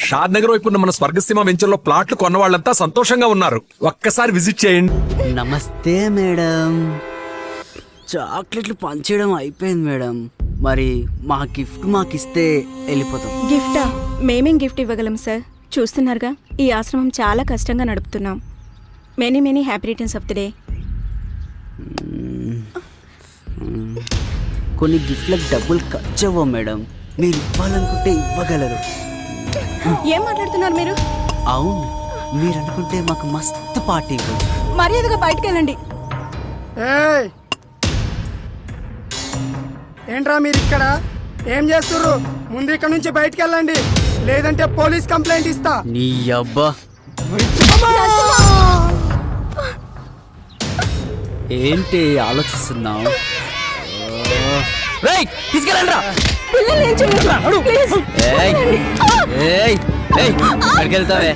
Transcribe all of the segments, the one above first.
షాద్ నగర్ వైపు ఉన్న మన స్వర్గసీమ వెంచర్ లో ప్లాట్లు కొన్న వాళ్ళంతా సంతోషంగా ఉన్నారు. ఒక్కసారి విజిట్ చేయండి. నమస్తే మేడం. చాక్లెట్లు పంచేయడం అయిపోయింది మేడం. మరి మా గిఫ్ట్ మాకిస్తే వెళ్ళిపోతాం. గిఫ్టా? మేమేం గిఫ్ట్ ఇవ్వగలం సార్? చూస్తున్నారుగా ఈ ఆశ్రమం చాలా కష్టంగా నడుపుతున్నాం. Many many happy returns of the day. కొన్ని గిఫ్ట్లకు డబ్బులు ఖర్చు అవ్వవు మేడం. మీరు ఇవ్వాలనుకుంటే ఇవ్వగలరు. ఏం మాట్లాడుతున్నారు మీరు? అవును, మీరు అనుకుంటే మాకు మస్తు పార్టీ ఇవ్వండి. మర్యాదగా బయటకు వెళ్ళండి. ఏంట్రా మీరు ఇక్కడ ఏం చేస్తుర్రు? ముందు ఇక్కడ నుంచి బయటికి వెళ్ళండి, లేదంటే పోలీస్ కంప్లైంట్ ఇస్తా. నీ అబ్బా ఏంటి ఆలోచిస్తున్నావు? తీసుకెళ్ళండి రా. పిల్లల్ని ఏం చేయొద్దు, ప్లీజ్. ఎక్కడికి వెళ్తావే?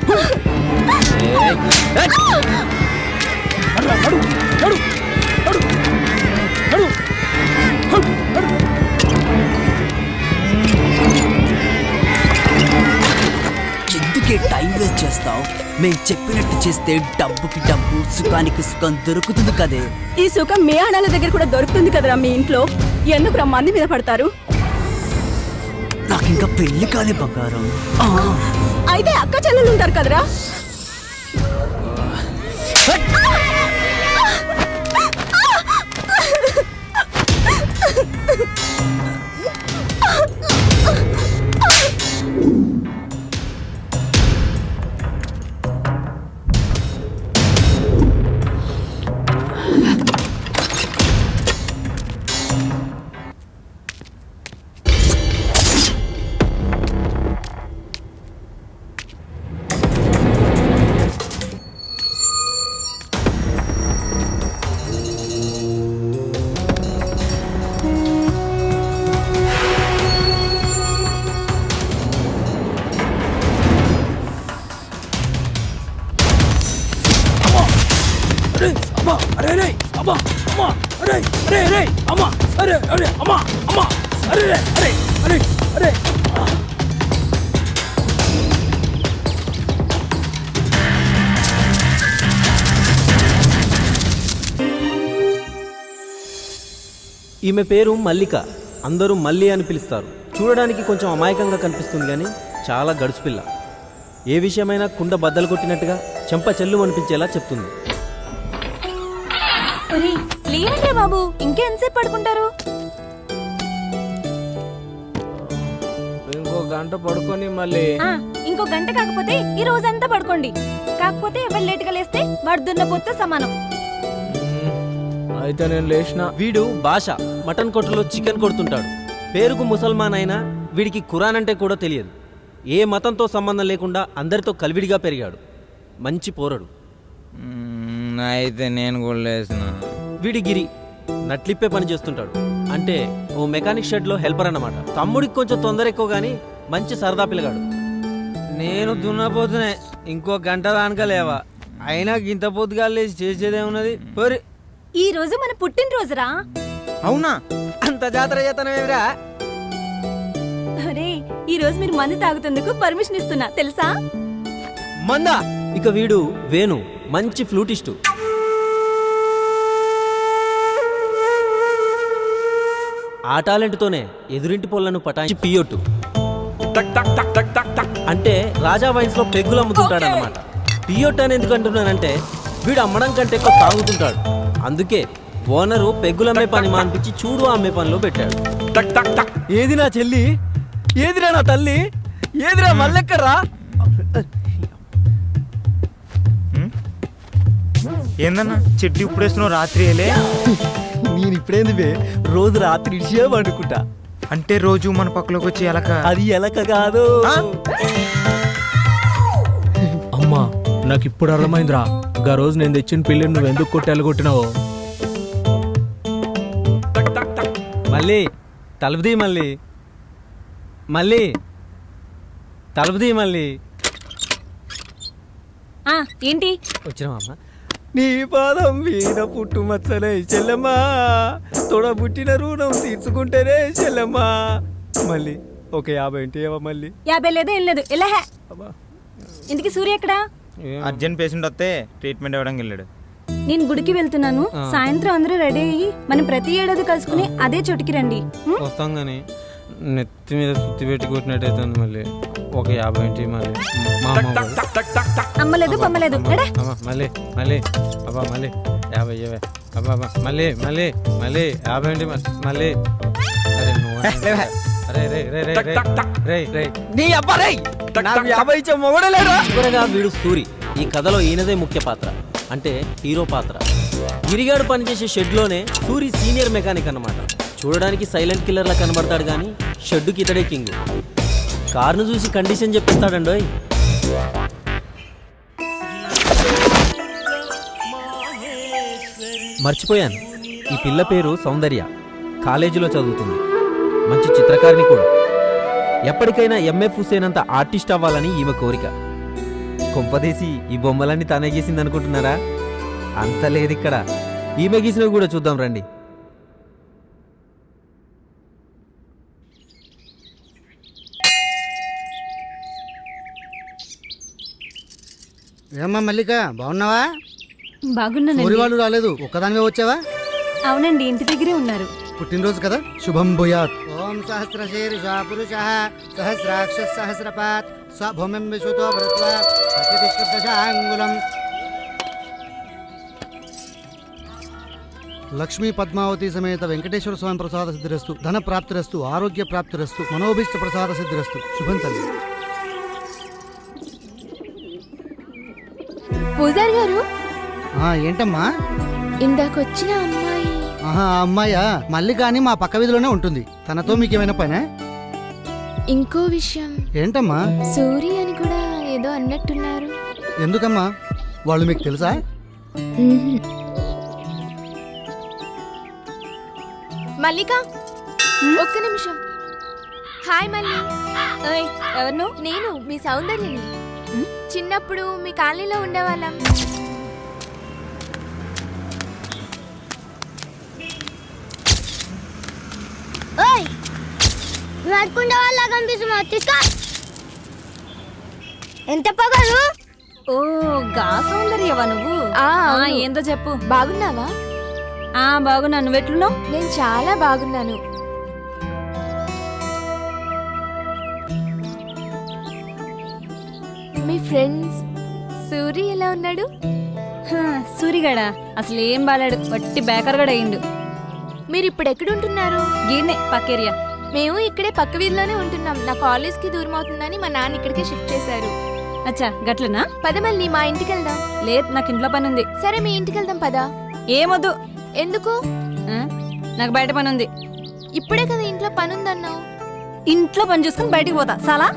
ఎందుకే టైం వేస్ట్ చేస్తావు? మేము చెప్పినట్టు చేస్తే డబ్బుకి డబ్బు, సుఖానికి సుఖం దొరుకుతుంది కదే. ఈ సుఖం మీ ఆడాల దగ్గర కూడా దొరుకుతుంది కదరా మీ ఇంట్లో. ఎందుకు మంది మీద పడతారు? నాకు ఇంకా పెళ్లి కాలే బంగారం. అయితే అక్క చెల్లెలు ఉంటారు కదరా. ఈమె పేరు మల్లిక. అందరూ మల్లి అని పిలుస్తారు. చూడడానికి కొంచెం అమాయకంగా కనిపిస్తుంది కానీ చాలా గడుసు పిల్ల. ఏ విషయమైనా కుండ బద్దలు కొట్టినట్టుగా చెంప చెల్లు అనిపించేలా చెప్తుంది. లేదంటే బాబు, ఇంకెంతసేపు పడుకుంటారు? ఇంకో గంట పడుకొని మళ్ళీ ఇంకో గంట కాకపోతే ఈ రోజంతా పడుకోండి. కాకపోతే ఎవరు లేటుగా లేస్తే వాడు దున్నపోతే సమానం. అయితే నేను లేచిన. వీడు భాష మటన్ కొట్టులో చికెన్ కొడుతుంటాడు. పేరుకు ముసల్మాన్ అయినా వీడికి ఖురాన్ అంటే కూడా తెలియదు. ఏ మతంతో సంబంధం లేకుండా అందరితో కలివిడిగా పెరిగాడు. మంచి పోరడు. అయితే నేను కూడా లేసిన. వీడి గిరి నట్లిప్పే పని చేస్తుంటాడు. అంటే ఓ మెకానిక్ షెడ్లో హెల్పర్ అన్నమాట. తమ్ముడికి కొంచెం తొందర ఎక్కువ కానీ మంచి సరదా పిల్లగాడు. నేను దున్నపోతునే ఇంకో గంట దానిక లేవా. అయినా ఇంత పొద్దుగా లేచి చేసేదేమున్నది? పోరి, ఈ రోజు మన పుట్టినరోజురా. అవునా? అంత జాతర చేతనమేమిరా? అరే, ఈ రోజు మీరు మందు తాగుతుందుకు పర్మిషన్ ఇస్తున్నా తెలుసా? మందా? ఇక వీడు వేణు, మంచి ఫ్లూటిస్టు. ఆ టాలెంట్తోనే ఎదురింటి పొలను పటాయించి పియోటు అంటే రాజా వైన్స్ లో పెగ్గులు అమ్ముతుంటాడన్నమాట. పియోట్ అని ఎందుకు అంటున్నానంటే వీడు అమ్మడం కంటే ఎక్కువ తాగుతుంటాడు. అందుకే ఓనరు పెగ్గులమ్మే పని మానిపించి చూడు అమ్మే పనిలో పెట్టాడు. ఏది నా చెల్లి? ఏదిరా నా తల్లి? ఏదిరా మల్లెక్కడ్రా? ఏందన్నా చెట్టు ఇప్పుడు వేస్తున్నావు? రాత్రి నేను ఇప్పుడేంది రోజు రాత్రి ఇడిచే వండుకుంటా. అంటే రోజు మన పక్కలోకి వచ్చి ఎలక? అది ఎలక కాదు. అమ్మా, నాకు ఇప్పుడు అర్థమైందిరా. గా రోజు నేను తెచ్చిన పిల్లిని నువ్వు ఎందుకు కొట్టి ఎలగొట్టినావు? మళ్ళీ తలుపుదీ, మళ్ళీ మళ్ళీ తలుపుదీ, మళ్ళీ ఏంటి వచ్చినావమ్మా? నీ పాదం మీద పుట్టుమచ్చలే చెల్లమ్మా, తోడ పుట్టిన రుణం తీర్చుకుంటేనే చెల్లమ్మా. మళ్ళీ ఒక 50 ఏంటి మళ్ళీ 50 లేదు ఏం లేదు. ఇంటికి సూర్య ఎక్కడా? అర్జెంట్ పేషెంట్ వస్తే ట్రీట్మెంట్ ఇవ్వడానికి వెళ్ళాడు. నేను గుడికి వెళ్తున్నాను. సాయంత్రం అందరూ రెడీ అయ్యి మనం ప్రతి ఏడాది కలుసుకుని అదే చోటికి రండి. వస్తాం కానీ నెత్తి మీద సుత్తి పెట్టి కొట్టినట్టయితే మళ్ళీ ఒక 50 ఇంటి మళ్ళీ మా అమ్మ వాళ్ళు. అమ్మలేదు బొమ్మలేదు. ఎడా? అమ్మ మళ్ళీ మళ్ళీ అబ్బా మళ్ళీ 50 ఇవ్వే అబ్బా మళ్ళీ మళ్ళీ మళ్ళీ 50 ఇంటి మళ్ళీ. అరే నువ్వు అరే రే రే రే రే రే నీ అబ్బా రేయ్ నాకు 50 ఇచ్చే మొగడే లేరా? చివరగా వీడు సూరి. ఈ కథలో ఈయనదే ముఖ్య పాత్ర, అంటే హీరో పాత్ర. గిరిగాడు పనిచేసే షెడ్లోనే సూరి సీనియర్ మెకానిక్ అన్నమాట. చూడడానికి సైలెంట్ కిల్లర్లా కనబడతాడు కానీ షెడ్డుకి ఇతడే కింగ్. కార్ను చూసి కండిషన్ చెప్పిస్తాడండోయ్. మర్చిపోయాను, ఈ పిల్ల పేరు సౌందర్య. కాలేజీలో చదువుతుంది, మంచి చిత్రకారిణి కూడా. ఎప్పటికైనా ఎంఎఫ్ హుసేన్ అంత ఆర్టిస్ట్ అవ్వాలని ఈమె కోరిక. కొంపదేసి ఈ బొమ్మలన్నీ తానే గీసింది అనుకుంటున్నారా? అంత లేదు ఇక్కడ. ఈమె గీసినవి కూడా చూద్దాం రండి. ఏమ్మా మల్లిక, బాగున్నావా? బాగున్నానండి. ఊరి వాళ్ళు రాలేదు, ఒక్కదానివే వచ్చావా? అవునండి, ఇంటి దగ్గరే ఉన్నారు. పుట్టినరోజు కదా, శుభం భూయాత్. ఓం సహస్రశీర్ష పురుషః సహస్రాక్ష సహస్రపాత్ స్వభూమిం విశ్వతో భృత్వా ప్రతిష్ఠితశాంగులం. లక్ష్మీ పద్మావతి సమేత వెంకటేశ్వర స్వామి ప్రసాద సిద్ధిరస్తు, ధన ప్రాప్తిరస్తు, ఆరోగ్య ప్రాప్తిరస్తు, మనోభీష్ట ప్రసాద సిద్ధిరస్తు. శుభం తల్లి. పూజారి గారు, ఏంటమ్మా? ఇందాకొచ్చిన అమ్మాయి. ఆహా, ఆ అమ్మాయా? మల్లిక అని మా పక్క వీధిలోనే ఉంటుంది. తనతో మీకేమైనా పనా? ఇంకో విషయం. ఏంటమ్మా? సూరి అని కూడా ఏదో అన్నట్టున్నారు. ఎందుకమ్మా? వాళ్ళు మీకు తెలుసా? మ్మ్. మల్లిక, ఒక్క నిమిషం. హాయ్ మల్లి. ఎవరు? నేను మీ సౌందర్యని. చిన్నప్పుడు మీ కాలనీలో ఉండేవాళ్ళం. ఎంత పగలు? ఓ గా సౌందర్యవా నువ్వు? ఏందో చెప్పు. బాగున్నావా? బాగున్నాను. నువ్వెట్లున్నావు? నేను చాలా బాగున్నాను. మీ ఫ్రెండ్స్ సూరి ఎలా ఉన్నాడు? సూరిగాడా అసలు ఏం బాలాడు, వట్టి బేకర్గాడు అయ్యిండు. మీరు ఇప్పుడు ఎక్కడుంటున్నారు? గీడ్నే పక్కేరియా. మేము ఇక్కడే పక్క వీధిలోనే ఉంటున్నాం. నా కాలేజ్కి దూరం అవుతుందని మా నాన్న ఇక్కడికే షిఫ్ట్ చేశారు. అచ్చా గట్లనా? పద మళ్ళీ మా ఇంటికి వెళ్దాం. లేదు, నాకు ఇంట్లో పని ఉంది. సరే మీ ఇంటికి వెళ్దాం పద. ఏమొద్దు. ఎందుకు? నాకు బయట పని ఉంది. ఇప్పుడే కదా ఇంట్లో పని ఉందన్నావు. ఇంట్లో పని చూసుకుని బయటికి పోతా చాలా.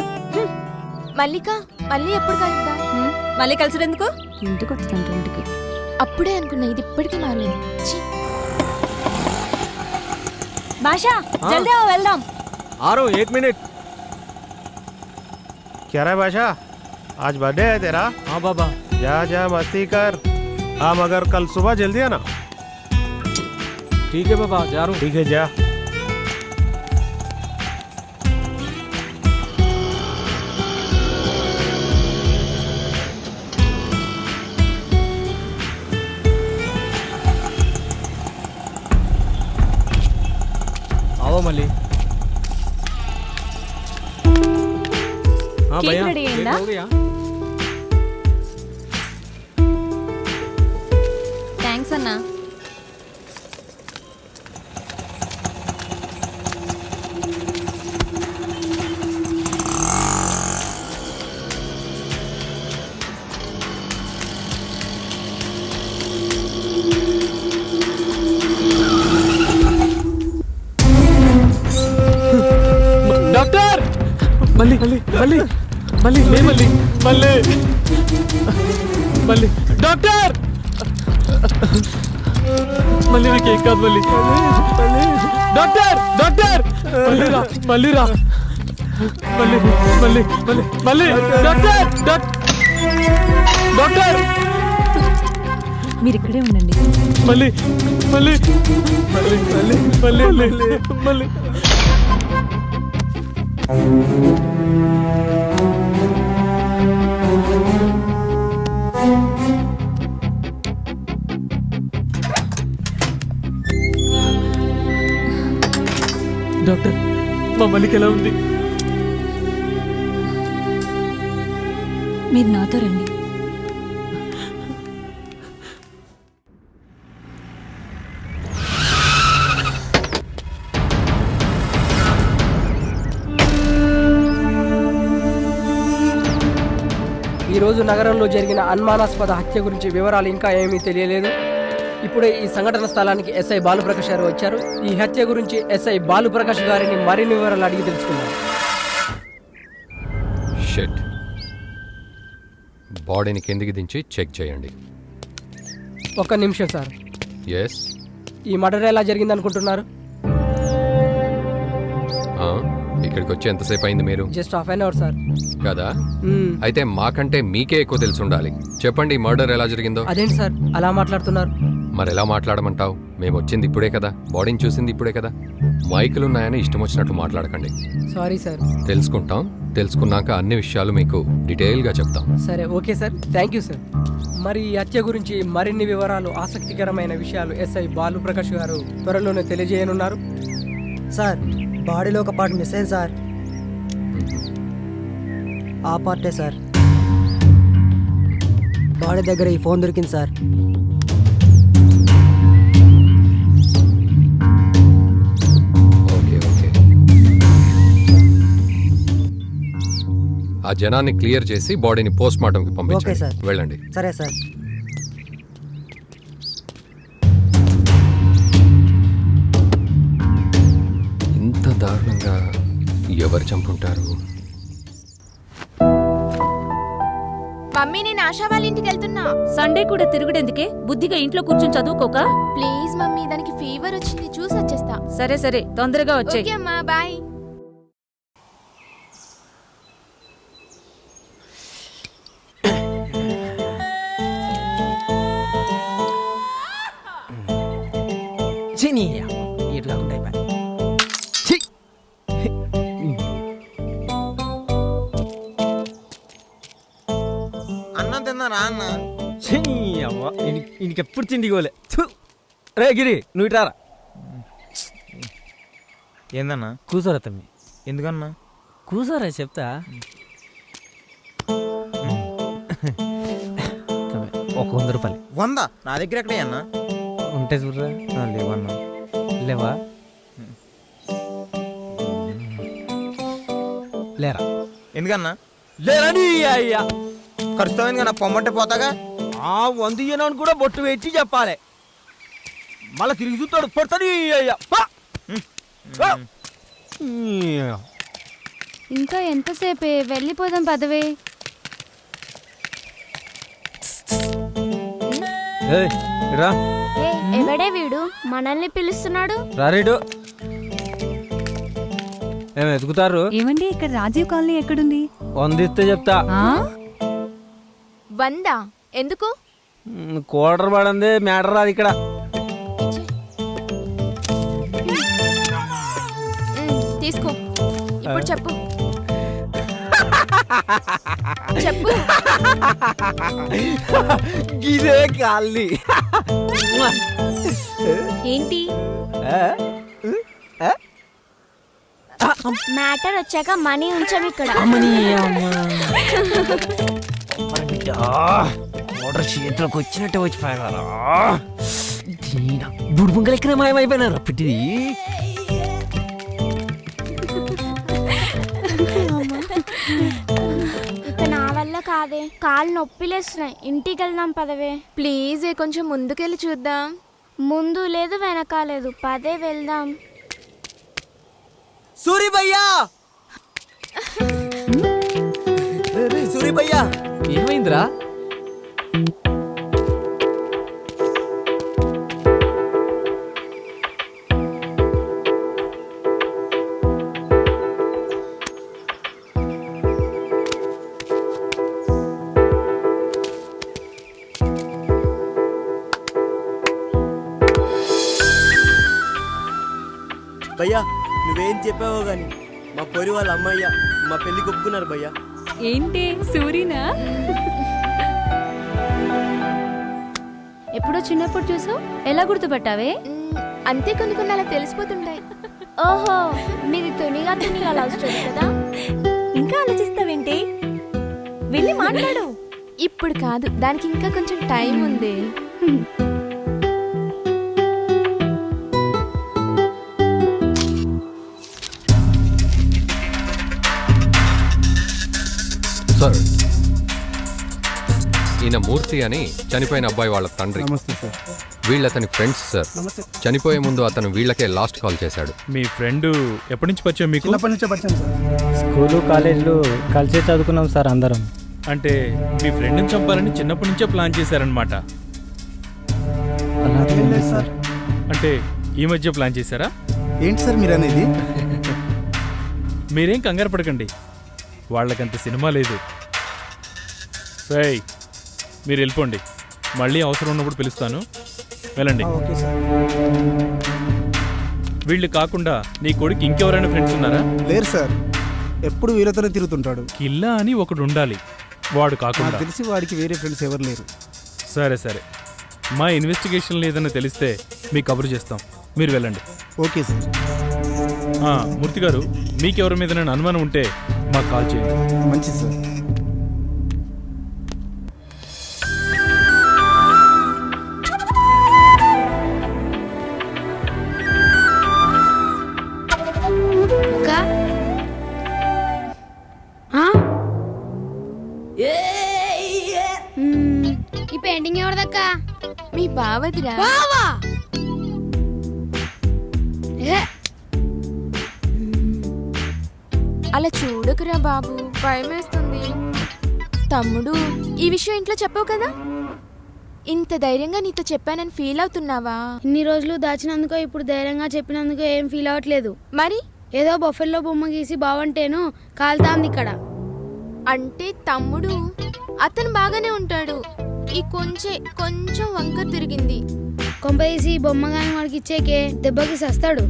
మల్లిక, మళ్ళీ ఎప్పుడు కలుద్దాం? మళ్ళీ కలిసి ఎందుకు? ఇంటికి వస్తాను. ఇంటికి అప్పుడే అనుకున్నా, ఇది ఇప్పటికీ మారలేదు. ఛీ. భాషా జల్దీ వెళ్దాం. ఆరో 1 मिनट. क्या रहा है बादशाह, आज बर्थडे है तेरा? हाँ बाबा. जा जा मस्ती कर. हाँ मगर कल सुबह जल्दी आना. ठीक है बाबा, जा रहा हूँ. ठीक है जा. आओ मली. हाँ केक भैया, रेडी केक अయిందా? हो गया. థ్యాంక్స్ అన్నా. डॉक्टर मल्ली मल्ली मल्ली मल्ली ले मल्ली मल्ली मल्ली डॉक्टर मल्ली रे केक काद मल्ली डॉक्टर डॉक्टर मल्ली रा मल्ली मल्ली मल्ली मल्ली डॉक्टर डॉक्टर మీరు ఇక్కడే ఉండండి. मल्ली मल्ली मल्ली मल्ली मल्ली मल्ली మల్లిక ఎలా ఉంది? మీరు నాతో రండి. ఈరోజు నగరంలో జరిగిన అనుమానాస్పద హత్య గురించి వివరాలు ఇంకా ఏమీ తెలియలేదు. ఇప్పుడే ఈ సంఘటన స్థలానికి ఎస్ఐ బాలుప్రకాష్ గారు వచ్చారు. ఈ హత్య గురించి ఎస్ఐ బాలుప్రకాష్ గారిని మరిన్ని వివరాలు అడిగి తెలుసుకున్నారు. షిట్. బాడీని కిందికి దించి చెక్ చేయండి. ఒక్క నిమిషం సార్. ఎస్. ఈ మర్డర్ ఎలా జరిగింది అనుకుంటున్నారు? ఇక్కడికి వచ్చి ఎంతసేపు అయింది మీరు? Just half an hour sir. కదా, అయితే మాకంటే మీకే ఎక్కువ తెలిసి ఉండాలి. చెప్పండి, మర్డర్ ఎలా జరిగిందో. అదేంటి సార్ అలా మాట్లాడుతున్నారు? మరి ఎలా మాట్లాడమంటావు? మేము వచ్చింది ఇప్పుడే కదా, బాడీని చూసింది ఇప్పుడే కదా. మైకులు ఉన్నాయని ఇష్టం వచ్చినట్టు మాట్లాడకండి. Sorry sir. తెలుసుకుంటాం, తెలుసుకున్నాక అన్ని విషయాలు మీకు డీటెయిల్గా చెప్తాం. సరే, okay sir, thank you sir. మరి ఈ హత్య గురించి మరిన్ని వివరాలు, ఆసక్తికరమైన విషయాలు ఎస్ఐ బాలుప్రకాష్ గారు త్వరలోనే తెలియజేయనున్నారు. సార్, బాడీలో ఒక పార్ట్ మిస్ అయింది సార్. ఆ పార్టే సార్. బాడీ దగ్గర ఈ ఫోన్ దొరికింది సార్. ఓకే ఓకే, ఆ జనాన్ని క్లియర్ చేసి బాడీని పోస్ట్ మార్టంకి ఓకే పంపించండి. సార్. వెళ్ళండి. సరే సార్. ఇంత దారుణంగా ఎవరు చంపుంటారు? మమ్మీ, నేను ఆశా వాళ్ళ ఇంటికి వెళ్తున్నా. సండే కూడా తిరుగుడెందుకే? బుద్ధిగా ఇంట్లో కూర్చొని చదువుకోక. ప్లీజ్ మమ్మీ, దానికి ఫీవర్ వచ్చింది, చూసి వచ్చేస్తా. సరే సరే, తొందరగా వచ్చే. ఓకే అమ్మా, బాయ్. ఇట్లా ఉంటాయి. అన్నం తిన్నారా అన్న? ఇంకెప్పుడు తిండిగోలే. రే గిరి, నువ్వు ఇటారా. ఏందన్నా? కూసోరా తమ్మి. ఎందుకన్నా? కూసోరా చెప్తా. ఒక 100 రూపాయలు. 100? నా దగ్గర ఎక్కడే అన్నా? ఉంటే చూడరా. లేవన్నా. లేవా? లేరా. ఎందుకన్నా? లేరా నీ అయ్యా. ఖర్చుతో ఎందుకన్నా? పొమ్మంటే పోతాగా. 100 ఇయ్యనని కూడా బొట్టు పెట్టి చెప్పాలి. మళ్ళా తిరిగి చూస్తాడు, పొడతాడు అయ్యా. ఇంకా ఎంతసేపే? వెళ్ళిపోదాం పదవే. రా. ఎవడే వీడు మనల్ని పిలుస్తున్నాడు? రారేడు. ఏం ఎతుకుతారు? ఏమండి, ఇక్కడ రాజీవ్ కాలనీ ఎక్కడుంది? 100 ఇస్తే చెప్తా. 100? ఎందుకు? కోటర్ పడందే మ్యాటర్ రాదు ఇక్కడ. తీసుకో. ఇప్పుడు చెప్పు. చెప్పు. గిరే కాల్ని. ఏంటి మ్యాటర్ వచ్చాక మనీ ఉంచవు ఇక్కడ. ఆర్డర్ చేతిలోకి వచ్చినట్టే వచ్చిపోయారా? బుడుబుంగలు ఎక్కడ మాయమైపోయినారా పిట్టిది? ఇక నా వల్ల కాదే, కాళ్ళు నొప్పిలేస్తున్నాయి. ఇంటికి వెళ్దాం పదవే. ప్లీజ్ కొంచెం ముందుకెళ్ళి చూద్దాం. ముందు లేదు వెనక లేదు, పదే వెళ్దాం. సూరి భయ్యా, సూరి భయ్యా. ఏమైందిరా? భయ్యా, నువ్వేం చెప్పావో గాని మా పొరి వాళ్ళ అమ్మయ్య మా పెళ్లి ఒప్పుకున్నారు భయ్యా. ఏంటి సూరినా? ఎప్పుడో చిన్నప్పుడు చూసావు, ఎలా గుర్తుపట్టావే? అంతే కొన్ని కొన్ని అలా తెలిసిపోతుంటాయి. ఓహో మీది తునిగా లవ్ స్టోరీ కదా. ఇంకా ఆలోచిస్తావేంటి? వెళ్ళి మాట్లాడు. ఇప్పుడు కాదు, దానికి ఇంకా కొంచెం టైం ఉంది. సార్, ఈయన మూర్తి అని చనిపోయిన అబ్బాయి వాళ్ళ తండ్రి. నమస్తే సార్. వీళ్ళు అతని ఫ్రెండ్స్ సార్. చనిపోయే ముందు అతను వీళ్ళకే లాస్ట్ కాల్ చేశాడు. మీ ఫ్రెండ్ ఎప్పటి నుంచి పరిచయం మీకు? చిన్నప్పటి నుంచే పరిచయం సార్. స్కూలు కాలేజీలు కలిసే చదువుకున్నాం సార్ అందరం. అంటే మీ ఫ్రెండ్ని చంపాలని చిన్నప్పటి నుంచే ప్లాన్ చేశారనమాట. ఏం లేదు సార్. అంటే ఈ మధ్య ప్లాన్ చేశారా? ఏంటి సార్ మీరు అనేది? మీరేం కంగారు పడకండి, వాళ్ళకంత సినిమా లేదు. రేయ్, మీరు వెళ్ళిపోండి, మళ్ళీ అవసరం ఉన్నప్పుడు పిలుస్తాను, వెళ్ళండి. Okay sir. వీళ్ళు కాకుండా నీ కొడుకు ఇంకెవరైనా ఫ్రెండ్స్ ఉన్నారా? లేరు సార్, ఎప్పుడు వీళ్ళతోనే తిరుగుతుంటాడు. కిల్లా అని ఒకడు ఉండాలి, వాడు కాకుండా. తెలిసి వాడికి వేరే ఫ్రెండ్స్ ఎవరు లేరు. సరే సరే, మా ఇన్వెస్టిగేషన్లో ఏదైనా తెలిస్తే మీకు కబురు చేస్తాం, మీరు వెళ్ళండి. Okay sir. మూర్తి గారు, మీకెవరి మీద నేను అనుమానం ఉంటే మాకు కాల్ చేయండి. మంచిది సార్. ఈ పెయింటింగ్ ఎవరిదక్క? మీ బావదిరా. అలా చూడకురా బాబు, భయమేస్తుంది. తమ్ముడు, ఈ విషయం ఇంట్లో చెప్పావు కదా? ఇంత ధైర్యంగా నీతో చెప్పానని ఫీల్ అవుతున్నావా? ఇన్ని రోజులు దాచినందుకో ఇప్పుడు ధైర్యంగా చెప్పినందుకో ఏం ఫీల్ అవ్వట్లేదు. మరి ఏదో బొఫెల్లో బొమ్మ గీసి బావంటేను కాలుతాంది ఇక్కడ. అంటే తమ్ముడు అతను బాగానే ఉంటాడు, ఈ కొంచెం వంకర తిరిగింది. కొంపేసి బొమ్మగాని వాడికి ఇచ్చేకే దెబ్బకి సస్తాడు.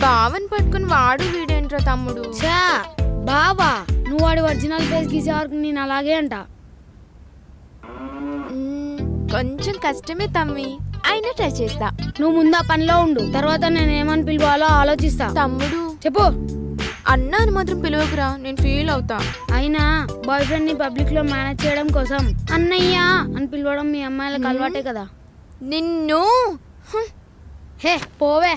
బావని పట్టుకుని వాడు వీడేంట్రా తమ్ముడు. చా బావా, నువ్వు వాడి ఒరిజినల్ ఫేస్ గీసే వరకు నేను అలాగే అంట. కొంచెం కష్టమే తమ్మి, అయినా ట్రై చేస్తా. నువ్వు ముందు ఆ పనిలో ఉండు, తర్వాత నేను ఏమని పిలవాలో ఆలోచిస్తా. తమ్ముడు చెప్పు. అన్నా అని మాత్రం పిలవకురా, నేను ఫీల్ అవుతా. అయినా బాయ్ ఫ్రెండ్ ని పబ్లిక్ లో మేనేజ్ చేయడం కోసం అన్నయ్య అని పిలవడం మీ అమ్మాయిలకు అలవాటే కదా. నిన్ను హే పోవే.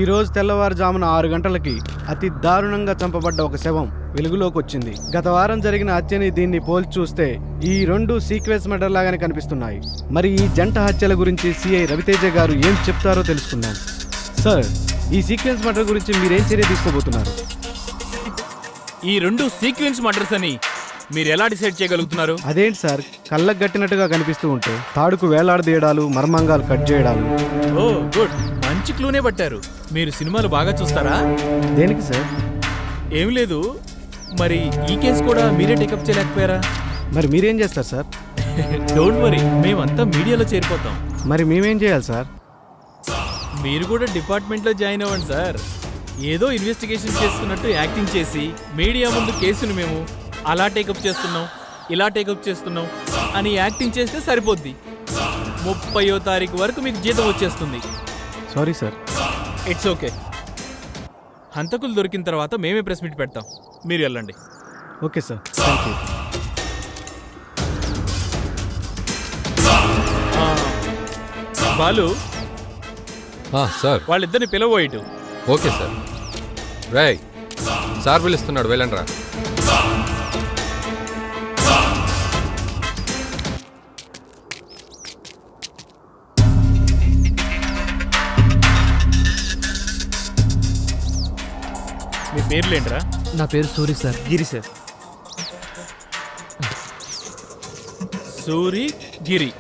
ఈరోజు తెల్లవారుజామున 6 గంటలకి అతి దారుణంగా చంపబడ్డ ఒక శవం వెలుగులోకి వచ్చింది. గత వారం జరిగిన హత్యని దీన్ని పోల్చి చూస్తే ఈ రెండు సీక్వెన్స్ మర్డర్ లాగానే కనిపిస్తున్నాయి. మరి ఈ జంట హత్యల గురించి సిఐ రవితేజ గారు ఏం చెప్తారో తెలుసుకుందాం. సార్, ఈ సీక్వెన్స్ మర్డర్ గురించి మీరేం చర్య తీసుకోబోతున్నారు? ఈ రెండు సీక్వెన్స్ మర్డర్స్ అని మీరు ఎలా డిసైడ్ చేయగలుగుతున్నారు? అదేంటి సార్, కళ్ళకు గట్టినట్టుగా కనిపిస్తూ ఉంటే తాడుకు వేలాడదీయడాలు, మర్మంగాలు కట్ చేయడాలు. ఓ గుడ్, మంచి క్లూనే పట్టారు. మీరు సినిమాలు బాగా చూస్తారా? దేనికి సార్? ఏం లేదు, మరి ఈ కేసు కూడా మీరే టేకప్ చేయలేకపోయారా? మరి మీరేం చేస్తారు సార్? డోంట్ వరీ, మేమంతా మీడియాలో చేరిపోతాం. మరి మేమేం చేయాలి సార్? మీరు కూడా డిపార్ట్మెంట్లో జాయిన్ అవ్వండి సార్. ఏదో ఇన్వెస్టిగేషన్ చేస్తున్నట్టు యాక్టింగ్ చేసి మీడియా ముందు కేసును మేము అలా టేకప్ చేస్తున్నాం, ఇలా టేకప్ చేస్తున్నాం అని యాక్టింగ్ చేస్తే సరిపోద్ది. 30వ తారీఖు వరకు మీకు జీతం వచ్చేస్తుంది. Sorry sir. It's okay. హంతకులు దొరికిన తర్వాత మేమే ప్రెస్ మీట్ పెడతాం, మీరు వెళ్ళండి. Okay sir, thank you. Balu, sir, వాళ్ళిద్దరిని పిలవోయిటు. Okay sir. రేయ్, సార్ పిలుస్తున్నాడు, వెళ్ళండి రా. మీ పేర్లేంట్రా? నా పేరు సూరి సార్. గిరి సార్. సూరి గిరి.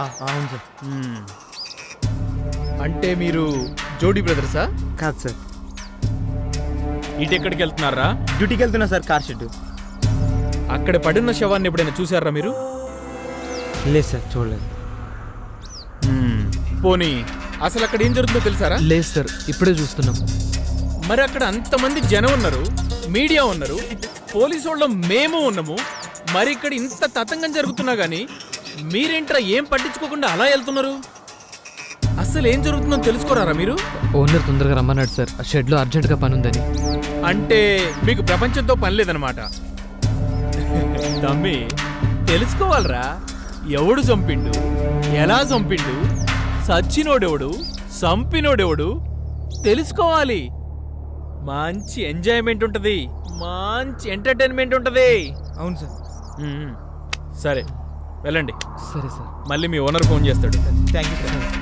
అవును సార్. అంటే మీరు జోడీ బ్రదర్సా? కాదు సార్, ఇటు ఎక్కడికి వెళ్తున్నారా? డ్యూటీకి వెళ్తున్నా సార్, కార్ షెడ్. అక్కడ పడిన శవాన్ని ఎప్పుడైనా చూసారా మీరు? లేదు సార్, చూడలేదు. పోనీ అసలు అక్కడ ఏం జరుగుతుందో తెలుసారా? లేదు సార్, ఇప్పుడే చూస్తున్నాం. మరి అక్కడ అంతమంది జనం ఉన్నారు, మీడియా ఉన్నారు, పోలీసు వాళ్ళం మేము ఉన్నాము. మరి ఇక్కడ ఇంత తతంగం జరుగుతున్నా గానీ మీరేంట్రా ఏం పట్టించుకోకుండా అలా వెళ్తున్నారు? అసలు ఏం జరుగుతుందో తెలుసుకోరారా మీరు? ఓనర్ తొందరగా రమ్మన్నాడు సార్, ఆ షెడ్లో అర్జెంటుగా పని ఉందని. అంటే మీకు ప్రపంచంతో పని లేదనమాట. తమ్మి, తెలుసుకోవాలరా, ఎవడు చంపిండు, ఎలా చంపిండు, సచ్చినోడెవడు, చంపినోడెవడు తెలుసుకోవాలి. మంచి ఎంజాయ్మెంట్ ఉంటది, మంచి ఎంటర్టైన్మెంట్ ఉంటది. అవును సార్. సరే వెళ్ళండి. సరే సార్. మళ్ళీ మీ ఓనర్ ఫోన్ చేస్తాడు. Thank you sir.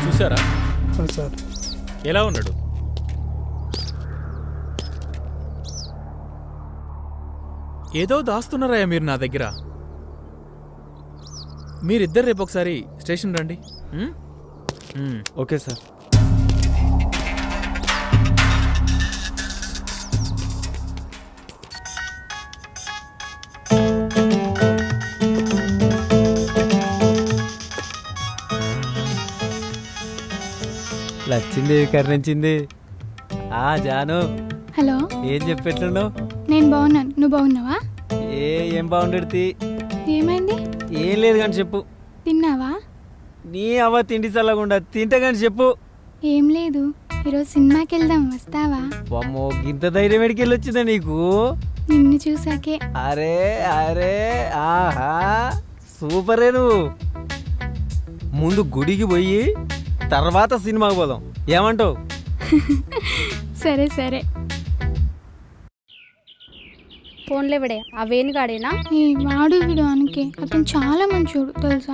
చూసారా సార్? ఎలా ఉన్నాడు? ఏదో దాస్తున్నారా మీరు నా దగ్గర? మీరిద్దరు రేపు ఒకసారి స్టేషన్ రండి. Okay sir. లచ్చింది, కర్ణించింది. జాను, హలో, ఏం చెప్పెట్లున్నావు? నేను బాగున్నాను, నువ్వు బాగున్నావా? ఏం బాగుండేది? ఏమైంది? ఏం లేదు కానీ చెప్పు. తిన్నావా? నీ అవ్వ తిండి చల్లకుండా తింటే కానీ చెప్పు. ఏం లేదు, ఈరోజు సినిమాకి వెళ్దాం, వస్తావా? అమ్మో, గింత ధైర్యం ఎడికి వెళ్ళొచ్చిందా నీకు? నిన్ను చూసాకే. అరే అరే, ఆహా, సూపరే. నువ్వు ముందు గుడికి పోయి తర్వాత సినిమాకి పోదాం, ఏమంటావు? సరే సరే. ఫోన్లే విడే ఆ వేణుగాడేనా? వాడు వీడు అనుకే, అతను చాలా మంచోడు తెలుసా?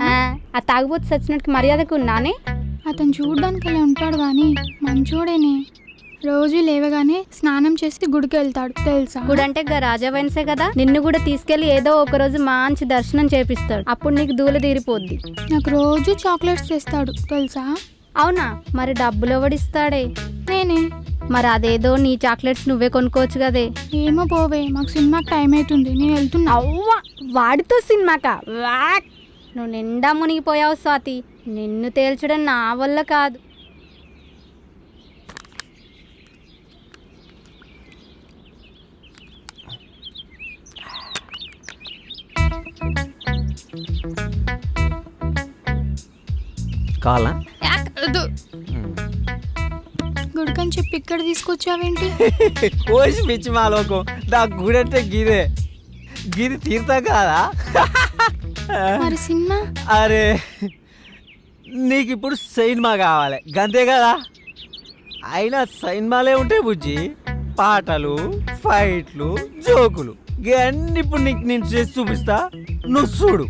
ఆ తాగుబోతు సచ్చినట్టు మర్యాదకు ఉన్నానే. అతను చూడడానికి అలా ఉంటాడు కానీ మంచోడేనే. రోజు లేవగానే స్నానం చేసి గుడికి వెళ్తాడు తెలుసా? గుడి అంటే రాజా వైన్సే కదా, నిన్ను కూడా తీసుకెళ్లి ఏదో ఒక రోజు మంచి దర్శనం చేపిస్తాడు, అప్పుడు నీకు దూల తీరిపోద్ది. నాకు రోజు చాక్లెట్స్ తెస్తాడు తెలుసా? అవునా? మరి డబ్బులు ఎవడిస్తాడే? నేనే. మరి అదేదో నీ చాక్లెట్స్ నువ్వే కొనుక్కోవచ్చు కదే. ఏమో పోవే, మాకు సినిమాకి టైం అవుతుంది, నేను వెళ్తున్నా. అవ్వా, వాడితో సినిమాకా? వాక్, నువ్వు నిండా మునిగిపోయావు స్వాతి, నిన్ను తేల్చడం నా వల్ల కాదు. కాలా గుడికని చెప్పి ఇక్కడ తీసుకొచ్చావేంటి? ఓసి పిచ్చి మాలోకం, నా గుడి అంటే గిదే, గిది తీర్థం కాదా? మరి సినిమా? అరే, నీకు ఇప్పుడు సినిమా కావాలి గంతే కదా. అయినా సినిమాలే ఉంటాయి బుజ్జి, పాటలు, ఫైట్లు, జోకులు, ఇవన్నీ ఇప్పుడు నీకు నేను చేసి చూపిస్తా, నువ్వు చూడు.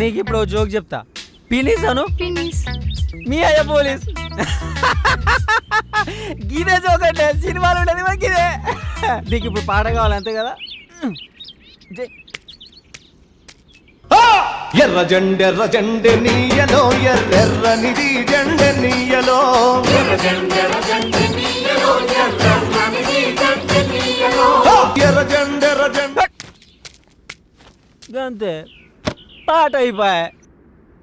నీకు ఇప్పుడు జోక్ చెప్తా, పినీస్ అను. పినీస్? మీ అయ్య పోలీస్. గిదే జోక్ అంటే, సినిమాలు ఉండేది కూడా గిదే. నీకు ఇప్పుడు పాట కావాలి అంతే కదా. ఎర్ర జెండెర్ర జెండె నీయలో, ఎర్రెర్రనిది జెండె నీయలో, ఎర్ర జెండెర్ర జెండె అంతే, పాట అయిపోయా.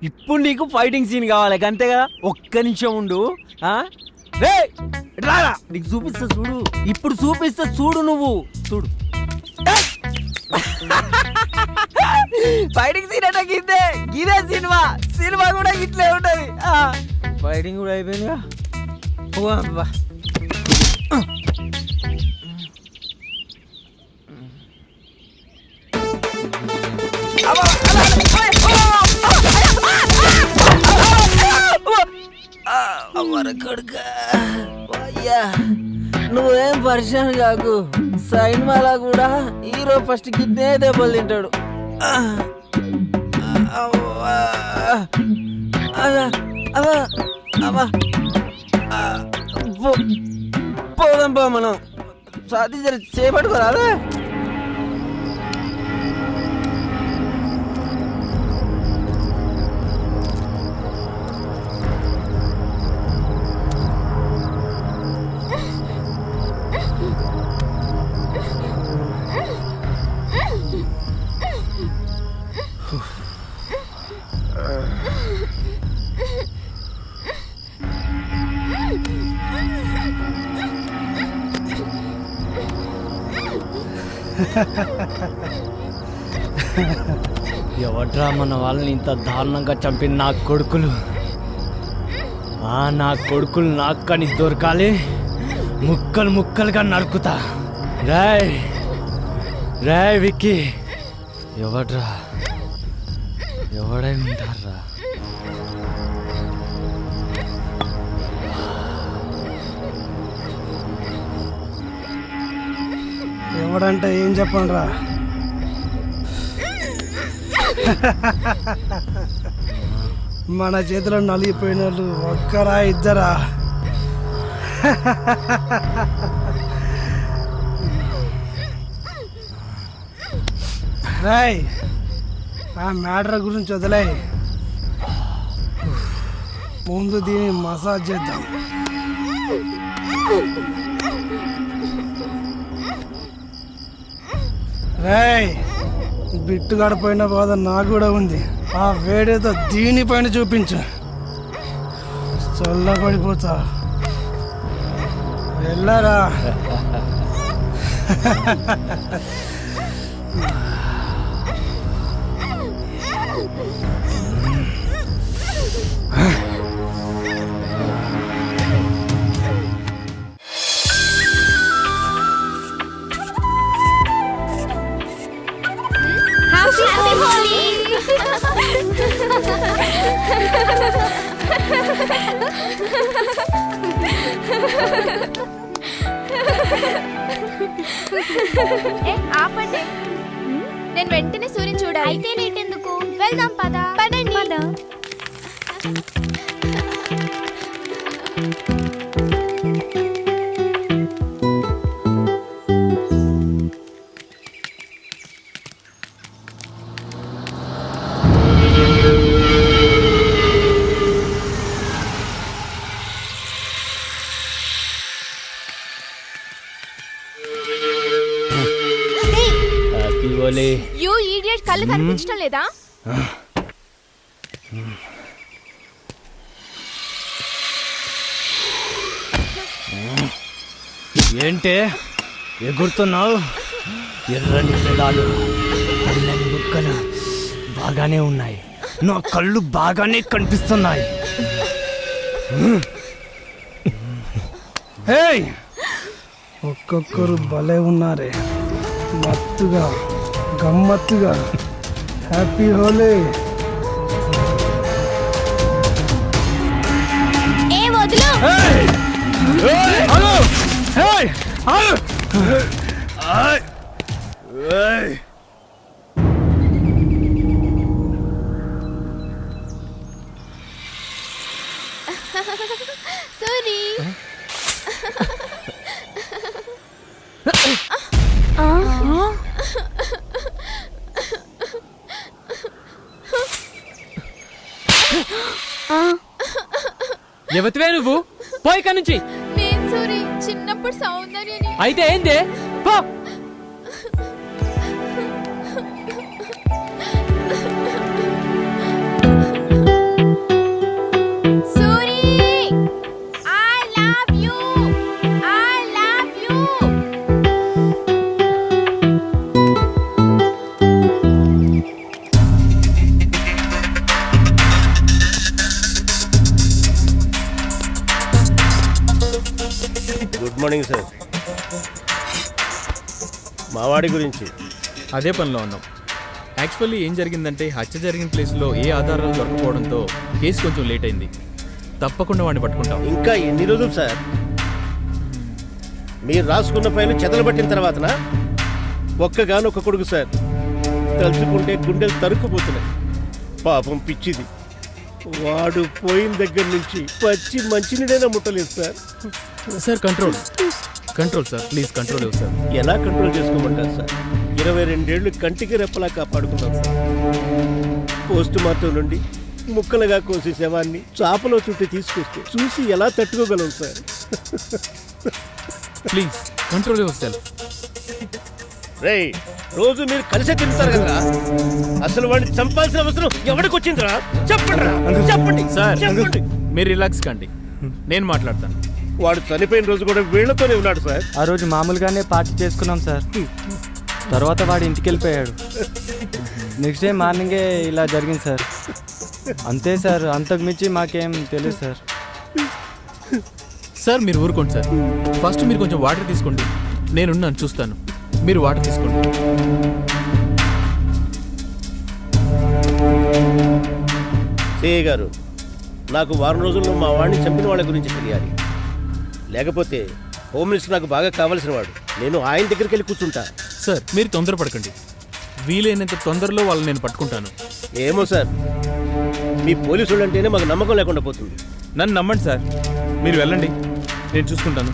ఇప్పుడు నీకు ఫైటింగ్ సీన్ కావాలి అంతే కదా. ఒక్క నిమిషం ఉండు. రారా, నీకు చూపిస్తా చూడు, ఇప్పుడు చూపిస్తా చూడు, నువ్వు చూడు. ఫైటింగ్ సీన్ అంటే గిద్దే, గిదే సినిమా. సినిమా కూడా ఇట్లే ఉంటది. ఫైటింగ్ కూడా అయిపోయిందిగా. కొడుక అయ్యా నువ్వేం పరిచయం కాకు సినిమాలో కూడా హీరో ఫస్ట్ కిడ్నే దెబ్బలు తింటాడు. అవ్వా. అవ్వా. అవ్వా. అవ్వా. పోదాం పో మనం సాధి చేపట్టుకోరాదా. ఎవడ్రా మన వాళ్ళని ఇంత దారుణంగా చంపిన నా కొడుకులు? నా కొడుకులు నాకు కానీ దొరకాలి, ముక్కలు ముక్కలుగా నరుకుతా. రాయ్ రాయ్ విక్కీ, ఎవడ్రా ఎవడై ఉంటారా? ఎవడంటే ఏం చెప్పండి రా. మన చేతిలో నలిగిపోయిన వాళ్ళు ఒక్కరా ఇద్దరా? రాయ్ ఆ మ్యాటర్ గురించి వదిలే, ముందు దీన్ని మసాజ్ చేద్దాం. రాయ్ బిట్టు గడిపోయిన బాధ నాకు కూడా ఉంది. ఆ వేడేదో దీనిపైన చూపించు, చల్లబడిపోతా. వెళ్ళారా? ఆపండి, నేను వెంటనే సూర్యుని చూడాలి. అయితే లేట్ ఎందుకు, వెళ్దాం పద. పదండి. యూ ఈడియట్, కళ్ళు కనిపించడం లేదా? ఏంటే ఎగురుతున్నావు? ఎర్రని పెదాలు, తెల్లని బుక్కలు బాగానే ఉన్నాయి, నా కళ్ళు బాగానే కనిపిస్తున్నాయి. ఒక్కొక్కరు భలే ఉన్నారే, మత్తుగా గమ్మత్తుగా. హ్యాపీ హోలీ. ఏ వదులు. సూరి ఎవతివే నువ్వు? పోయి ఇక్కడి నుంచి. నేను సూరి, చిన్నప్పుడు సౌందర్యని. అయితే ఏందే? పో. Suri, I love you. I love you. Good morning sir. మావాడి గురించి అదే పనిలో ఉన్నాం. యాక్చువల్లీ ఏం జరిగిందంటే, హత్య జరిగిన ప్లేస్లో ఏ ఆధారాలు దొరకపోవడంతో కేసు కొంచెం లేట్ అయింది. తప్పకుండా వాడిని పట్టుకుంటాం. ఇంకా ఎన్ని రోజులు సార్? మీరు రాసుకున్న ఫైలు చెదలబట్టిన తర్వాతనా? ఒక్కగానొక్క కొడుకు సార్, తలుచుకుంటే గుండెలు తరుక్కుపోతున్నాయి. పాపం పిచ్చిది, వాడు పోయిన దగ్గర నుంచి పచ్చి మంచినీడైనా ముట్టలేదు sir. Sir control control sir, please control ఇవ్వు సార్. ఎలా కంట్రోల్ చేసుకోమంటారు సార్? 22 ఏళ్ళు కంటికి రెప్పలా కాపాడుకున్నాం సార్. పోస్ట్ మార్టం నుండి ముక్కలుగా కోసి శవాన్ని చాపలో చుట్టి తీసుకొస్తే చూసి ఎలా తట్టుకోగలం sir? Please control yourself. రేయ్, రోజు మీరు కలిసే తింటారు కదా, అసలు వాడిని చంపాల్సిన అవసరం ఎవరికి వచ్చిందిరా? చెప్పండి రా, చెప్పండి సార్. చెప్పండి. మీరు రిలాక్స్ కండి, నేను మాట్లాడతాను. వాడు చనిపోయిన రోజు కూడా వీళ్లతోనే ఉన్నాడు సార్. ఆ రోజు మామూలుగానే పార్టీ చేసుకున్నాం సార్. తర్వాత వాడు ఇంటికి వెళ్ళిపోయాడు. నెక్స్ట్ డే మార్నింగే ఇలా జరిగింది సార్. అంతే సార్, అంతకు మించి మాకేం తెలియదు సార్. సార్ మీరు ఊరుకోండి సార్. ఫస్ట్ మీరు కొంచెం వాటర్ తీసుకోండి, నేనున్నాను చూస్తాను. మీరు వాటర్ తీసుకోండి. సిఐ గారు, నాకు వారం రోజుల్లో మా వాడిని చంపిన వాళ్ళ గురించి తెలియాలి. లేకపోతే హోమ్ మినిస్టర్ నాకు బాగా కావాల్సిన వాడు. నేను ఆయన దగ్గరికి వెళ్ళి కూర్చుంటా. సార్ మీరు తొందరపడకండి, వీలైనంత తొందరలో వాళ్ళని నేను పట్టుకుంటాను. ఏమో సార్, మీ పోలీసులు అంటేనే మాకు నమ్మకం లేకుండా పోతుంది. నన్ను నమ్మండి సార్, మీరు వెళ్ళండి, నేను చూసుకుంటాను.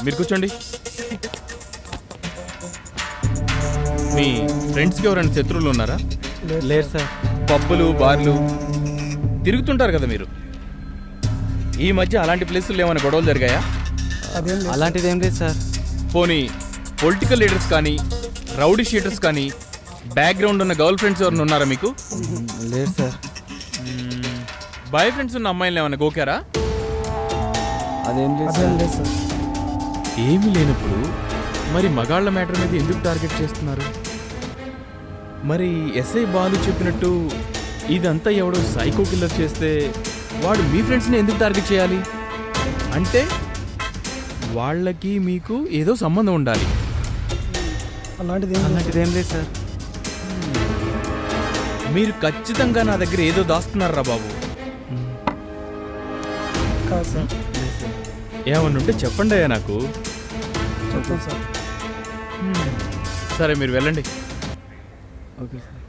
మీరు కూర్చోండి. మీ ఫ్రెండ్స్కి ఎవరైనా శత్రువులు ఉన్నారా? లేదు సార్. పబ్బులు బార్లు తిరుగుతుంటారు కదా మీరు. ఈ మధ్య అలాంటి ప్లేసుల్లో ఏమైనా గొడవలు జరిగాయా? అలాంటిది ఏం లేదు సార్. పోనీ పొలిటికల్ లీడర్స్ కానీ రౌడీ షీటర్స్ కానీ బ్యాక్గ్రౌండ్ ఉన్న గర్ల్ ఫ్రెండ్స్ ఎవరైనా ఉన్నారా మీకు? లేదు సార్. బాయ్ ఫ్రెండ్స్ ఉన్న అమ్మాయిలు ఏమైనా గోకారా? అదేం లేదు సార్. ఏమీ లేనప్పుడు మరి మగాళ్ళ మ్యాటర్ మీద ఎందుకు టార్గెట్ చేస్తున్నారు? మరి ఎస్ఐ బాలు చెప్పినట్టు ఇదంతా ఎవడో సైకో కిల్లర్ చేస్తే వాడు మీ ఫ్రెండ్స్ని ఎందుకు టార్గెట్ చేయాలి? అంటే వాళ్ళకి మీకు ఏదో సంబంధం ఉండాలి. అలాంటిది ఏం లేదు సార్. మీరు ఖచ్చితంగా నా దగ్గర ఏదో దాస్తున్నారా బాబు? ఏమన్నా ఉంటే చెప్పండి అయ్యా నాకు. సరే మీరు వెళ్ళండి. Okay sir.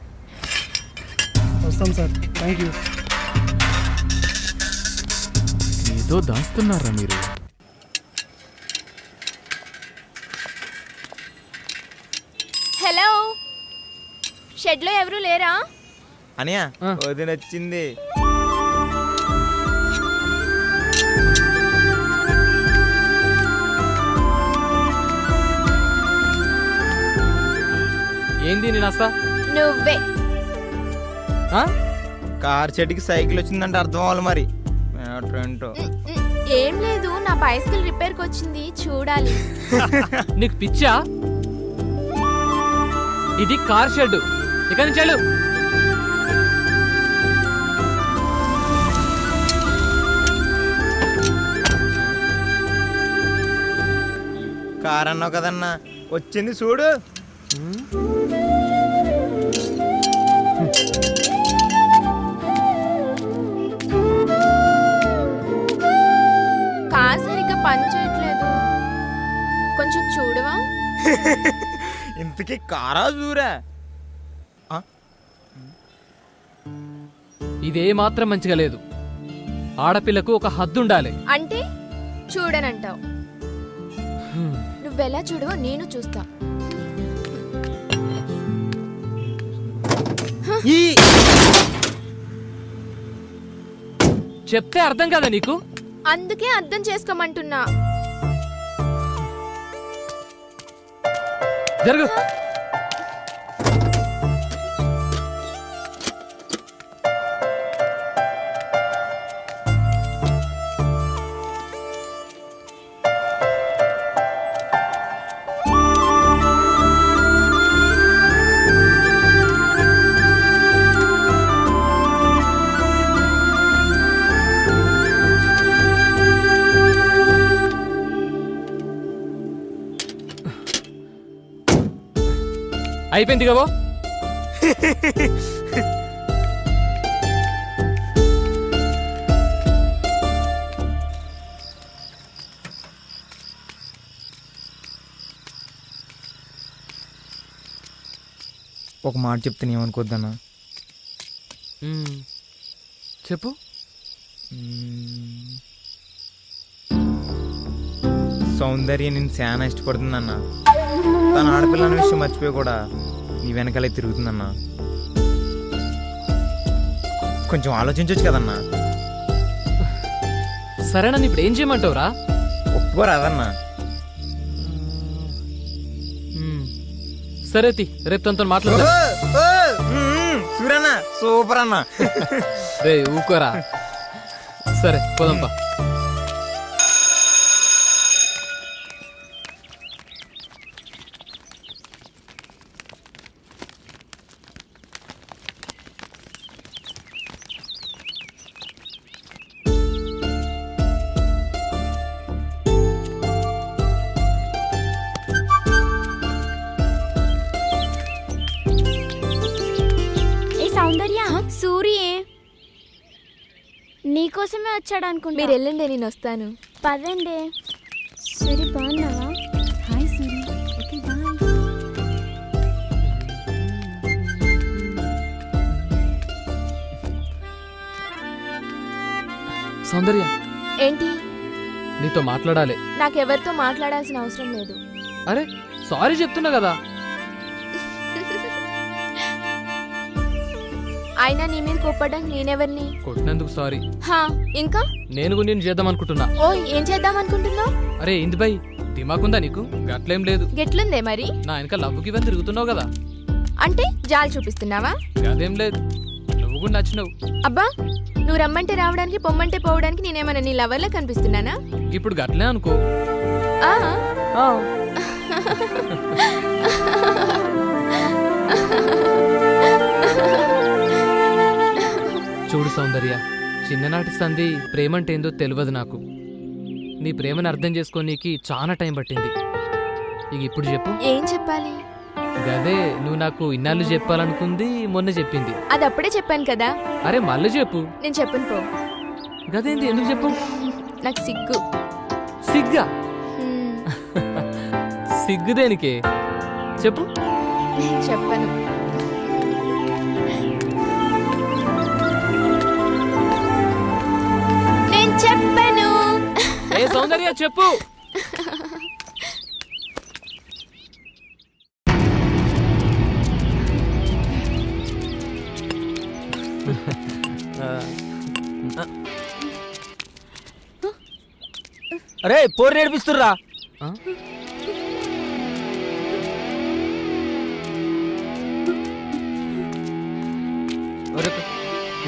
వస్తాం సార్, థ్యాంక్ యూ. ఏదో దాస్తున్నారా మీరు? హలో, షెడ్లో ఎవరు లేరా? అనియా వదిన వచ్చింది. ఏంది నేను వస్తా? నువ్వే. కార్ చెట్టుకి సైకిల్ వచ్చిందంటే అర్థం అవ్వాలి మరి. ఏంటో ఏం లేదు, నా బైసికల్ రిపేర్కి వచ్చింది, చూడాలి. నీకు పిచ్చా? ఇది కార్ షెడ్, ఇక్కడి నుంచి వెళ్ళు. కార్ అన్నావు కదన్నా, వచ్చింది చూడు. కార్ సరిగ్గా పని చేయట్లేదు, కొంచెం చూడవా? ఇంతకీ కారా చూరా? ఇదే మాత్రం మంచిగా లేదు. ఆడపిల్లకు ఒక హద్దు ఉండాలి. అంటే చూడనంటావు? నువ్వెలా చూడవో నేను చూస్తా. చెప్తే అర్థం కదా నీకు? అందుకే అర్థం చేసుకోమంటున్నా. జరుగు. అయిపోయింది కదా? ఒక మాట చెప్తే ఏమనుకోద్దన్నా. చెప్పు. సౌందర్య నేను చాలా ఇష్టపడుతుందన్న. తన ఆడపిల్ల అనే విషయం మర్చిపోయి కూడా నీ వెనకాలే తిరుగుతుందన్నా. కొంచెం ఆలోచించవచ్చు కదన్నా. సరే నన్ను ఇప్పుడు ఏం చేయమంటావురా? ఒప్పుకోరాదన్నా. సరే రేపు తనతో మాట్లాడు. సూరన్న సూపర్ అన్న. రే ఊకోరా. సరే పోదాంపా. సౌందర్య, సూరియే నీకోసమే వచ్చాడు అనుకుంటా. మీరు వెళ్ళండి, నేను వస్తాను. పదండి. సూరి బాగున్నావా? Hi Suri. Okay bye. Soundarya, ఏంటి? నీతో మాట్లాడాలి. నాకెవరితో మాట్లాడాల్సిన అవసరం లేదు. అరే సారీ చెప్తున్నా కదా. అయినా నీ మీద కోప్పడానికి నేనెవరిని? కొట్టినందుకు సారీ. హా, ఇంకా నేను నేను చేద్దాం అనుకుంటున్నా. ఓ, ఏం చేద్దాం అనుకుంటున్నావు? అరే ఏంది బై, దిమాకుందా నీకు? గట్లేం లేదు. గెట్లుందే మరి? నా వెనక లవ్వుకి ఇవన్నీ తిరుగుతున్నావు కదా. అంటే జాలి చూపిస్తున్నావా? అదేం లేదు, నువ్వు కూడా నచ్చినావు. అబ్బా, నువ్వు రమ్మంటే రావడానికి పొమ్మంటే పోవడానికి నేనేమన్నా నీ లవర్లా కనిపిస్తున్నానా? ఇప్పుడు గట్లే అనుకో. చూడు సౌందర్య, చిన్ననాటి సంధి ప్రేమంటే ఏందో తెలియదు నాకు. నీ ప్రేమను అర్థం చేసుకోనీకి చాలా టైం పట్టింది. ఇక ఇప్పుడు చెప్పు. ఏం చెప్పాలి? గదే నువ్వు నాకు ఇన్నాళ్ళు చెప్పాలనుకుంది, మొన్న చెప్పింది. అది అప్పుడే చెప్పాను కదా. అరే మళ్ళీ చెప్పు. నేను చెప్పను పో. గదేంది, ఎందుకు చెప్పు? నాకు సిగ్గు. సిగ్గా? సిగ్గు దేనికి చెప్పు. చెప్పను. నేను చెప్పను. ఏ సౌందర్య చెప్పు. అరే పోరు నేర్పిస్తుర్రా.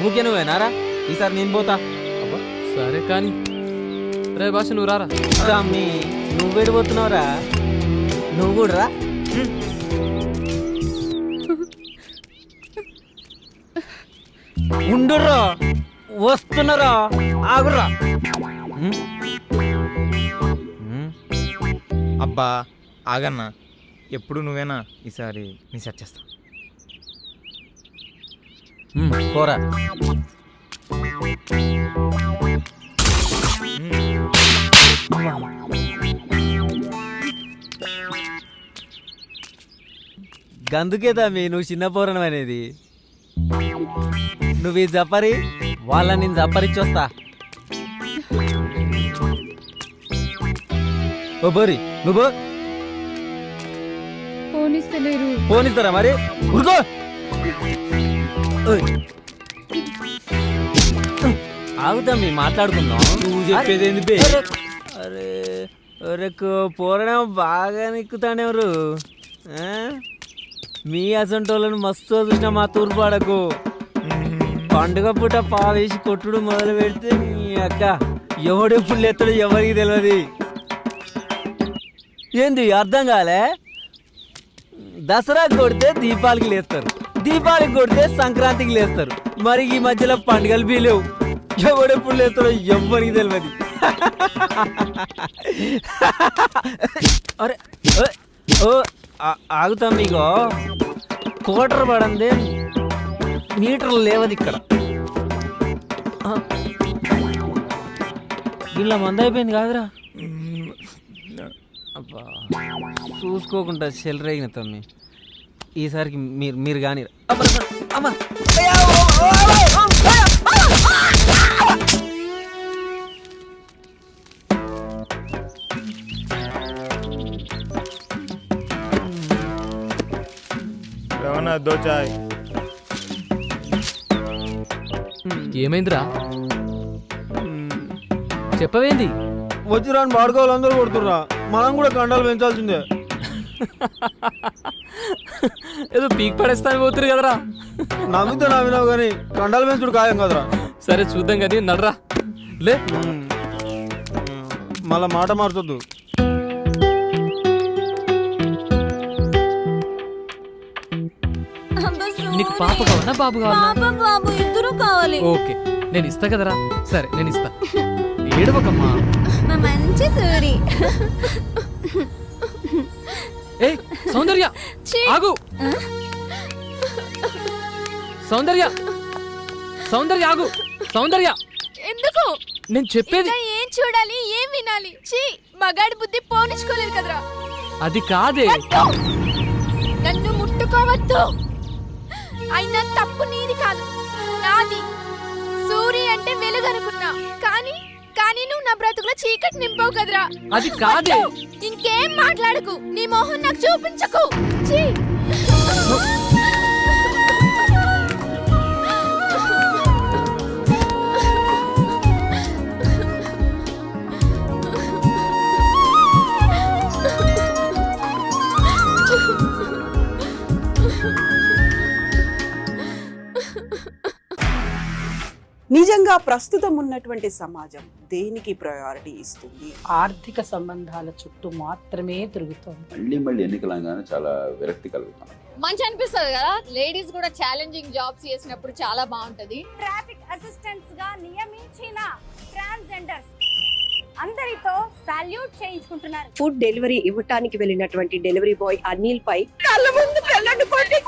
ఊకే నువ్వేనారా? ఈసారి నేను పోతా. సరే కానీ రే భాష నువ్వు రారా. అమ్మి నువ్వేడిపోతున్నావురా? నువ్వు కూడా రా. ఉండుర్రా, వస్తున్నారా, ఆగుర్రా. అబ్బా ఆగన్నా, ఎప్పుడు నువ్వేనా? ఈసారి నీ సెట్ చేస్తా. పోరా. గందుకేదా నువ్వు చిన్న పోరణం అనేది. నువ్వు ఈ జపరి వాళ్ళని నేను జపరిచ్చొస్తా. ఓ బోరి నువ్వు పోనిస్తారా మరి? ఉరుకో. ఆగుతా మీ మాట్లాడుకుందాం. నువ్వు చెప్పేదేంది బే? అరే అరే పోరణం బాగా నిక్కుతానెవరు? మీ అసంటోళ్ళను మస్తు చూసిన మా తూర్పు పడకు. పండుగ పూట పావేసి కొట్టుడు మొదలు పెడితే నీ అక్క ఎవడెప్పుడు లేస్తాడో ఎవరికి తెలియదు. ఏంది అర్థం కాలే? దసరాకి కొడితే దీపాలకి లేస్తారు, దీపాలకి కొడితే సంక్రాంతికి లేస్తారు. మరి ఈ మధ్యలో పండుగలు బీలేవు. ఎవడెప్పుడు లేస్తాడో ఎవరికి తెలియదు. అరే ఓ ఆగుతాం. మీకు కోటర్ పడందే మీటర్లు లేవది ఇక్కడ. ఇలా మంద అయిపోయింది కాదురా. అబ్బా చూసుకోకుండా చెల్లరేగిన తమ్మి. ఈసారికి మీరు కానీ అమ్మా దోచాయ్ ఏమైందిరా చెప్పవేంది? వచ్చి రాని వాడుకోవాలి అందరూ కొడుతుర్రా, మనం కూడా కండాలు పెంచాల్సిందే. ఏదో పీక్ పడేస్తాను పోతురు కదరా. నమ్మితే నమ్మినావు కానీ కండాలు పెంచుడు ఖాయం కదరా. సరే చూద్దాం కానీ నడరా లే. మళ్ళా మాట మార్చొద్దు. నీకు పాప కావాలా బాబు కావాలా? బాబు ఇద్దరు కావాలి. ఓకే నేను ఇస్తా కదరా. సరే నేను ఇస్తా, ఏడవకమ్మా. మంచి సూరి. ఏ సౌందర్య ఆగు. సౌందర్య సౌందర్య ఆగు. సౌందర్య ఎందుకు? నేను చెప్పేది ఏం చూడాలి, ఏం వినాలి? చీ, మగాడి బుద్ధి పోనిచ్చుకోలేదు కదరా. అది కాదే. నన్ను ముట్టుకోవద్దు. అయినా తప్పు నీది కాదు, నాది. సూరి అంటే వెలుగనుకున్నా, కానీ నువ్వు నా బ్రతుకులో చీకటి నింపావు కదరా. అది కాదే. ఇంకేం మాట్లాడకు, నీ మొహం నాకు చూపించకు. చీ. నిజంగా ప్రస్తుతం ఉన్నటువంటి సమాజం దేనికి ప్రయారిటీ ఇస్తుంది? ఆర్థిక సంబంధాల చుట్టూ మాత్రమే తిరుగుతోంది. మళ్ళీ ఎన్నికలంగానే చాలా విరక్తి కలుగుతాం. మంచి అనిపిస్తుంది కదా, లేడీస్ కూడా ఛాలెంజింగ్ జాబ్స్ చేసినప్పుడు చాలా బాగుంటది. ట్రాఫిక్ అసిస్టెంట్స్ గా నియమించిన ట్రాన్స్జెండర్స్ అందరితో సాల్యూట్ చేయించుకుంటున్నారు. ఫుడ్ డెలివరీ ఇవ్వటానికి వెళ్ళినటువంటి డెలివరీ బాయ్ అనిల్ పై కళ్ళ ముందు పెళ్ళండి కొట్టి